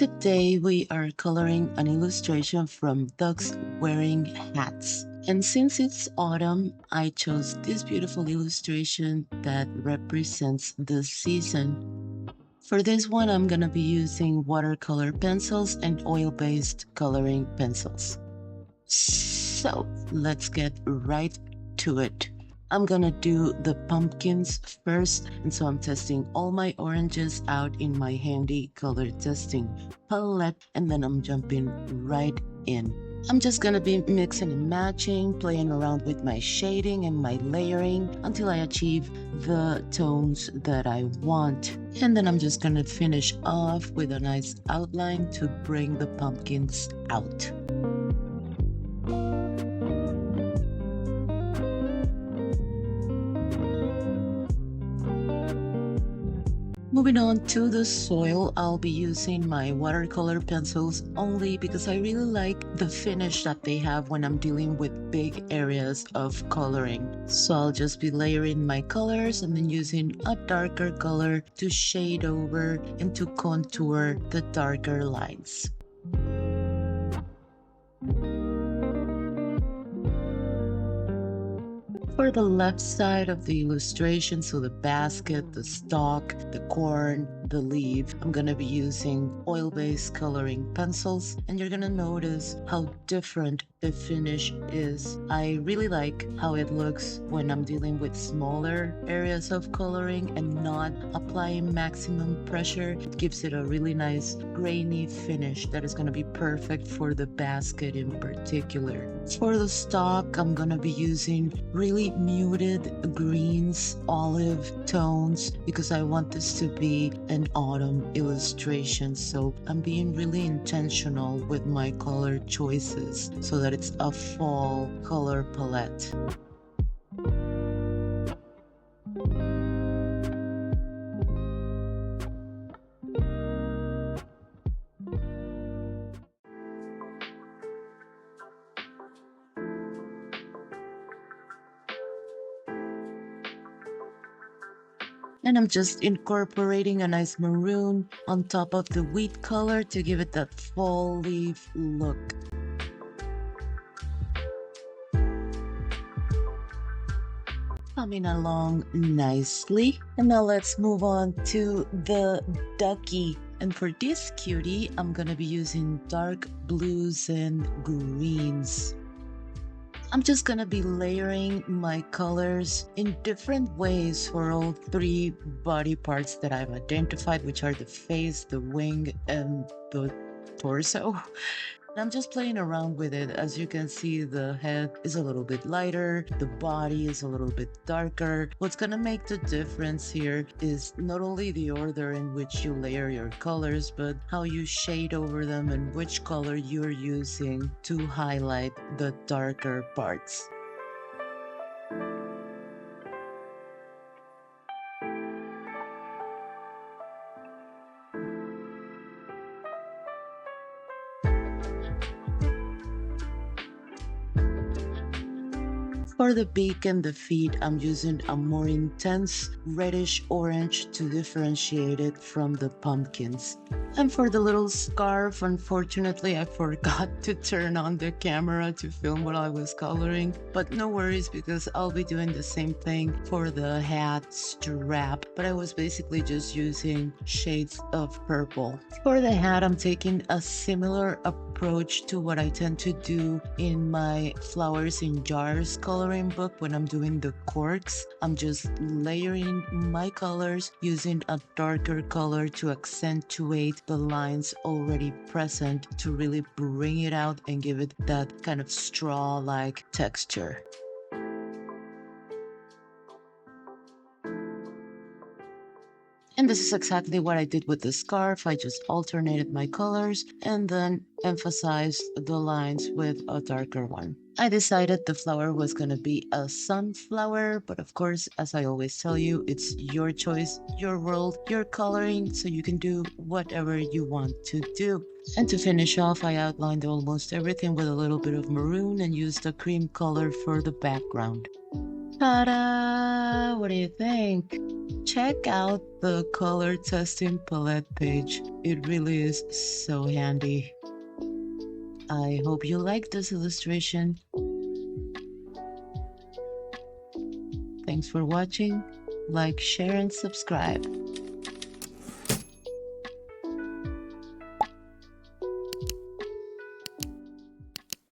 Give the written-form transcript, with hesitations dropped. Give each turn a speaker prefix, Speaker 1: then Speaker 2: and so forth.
Speaker 1: Today we are coloring an illustration from Ducks Wearing Hats. And since it's autumn, I chose this beautiful illustration that represents the season. For this one, I'm gonna be using watercolor pencils and oil-based coloring pencils. So let's get right to it. I'm gonna do the pumpkins first, and so I'm testing all my oranges out in my handy color testing palette, and then I'm jumping right in. I'm just gonna be mixing and matching, playing around with my shading and my layering until I achieve the tones that I want. And then I'm just gonna finish off with a nice outline to bring the pumpkins out. Moving on to the soil, I'll be using my watercolor pencils only because I really like the finish that they have when I'm dealing with big areas of coloring. So I'll just be layering my colors and then using a darker color to shade over and to contour the darker lines. For the left side of the illustration, so the basket, the stalk, the corn, the leaf, I'm gonna be using oil-based coloring pencils, and you're gonna notice how different the finish is. I really like how it looks when I'm dealing with smaller areas of coloring and not applying maximum pressure. It gives it a really nice grainy finish that is gonna be perfect for the basket in particular. For the stalk, I'm gonna be using really muted greens, olive tones, because I want this to be an autumn illustration. So I'm being really intentional with my color choices so that it's a fall color palette. And I'm just incorporating a nice maroon on top of the wheat color to give it that fall leaf look. Coming along nicely. And now let's move on to the ducky. And for this cutie, I'm gonna be using dark blues and greens. I'm just gonna be layering my colors in different ways for all three body parts that I've identified, which are the face, the wing, and the torso. I'm just playing around with it. As you can see, the head is a little bit lighter, the body is a little bit darker. What's gonna make the difference here is not only the order in which you layer your colors, but how you shade over them and which color you're using to highlight the darker parts. For the beak and the feet, I'm using a more intense reddish orange to differentiate it from the pumpkins. And for the little scarf, unfortunately, I forgot to turn on the camera to film while I was coloring. But no worries, because I'll be doing the same thing for the hat strap. But I was basically just using shades of purple. For the hat, I'm taking a similar approach to what I tend to do in my flowers in jars coloring book when I'm doing the corks. I'm just layering my colors using a darker color to accentuate the lines already present to really bring it out and give it that kind of straw-like texture. And this is exactly what I did with the scarf. I just alternated my colors and then emphasized the lines with a darker one. I decided the flower was going to be a sunflower, but of course, as I always tell you, it's your choice, your world, your coloring, so you can do whatever you want to do. And to finish off, I outlined almost everything with a little bit of maroon and used a cream color for the background. Ta-da! What do you think? Check out the color testing palette page. It really is so handy. I hope you like this illustration. Thanks for watching. Like, share, and subscribe.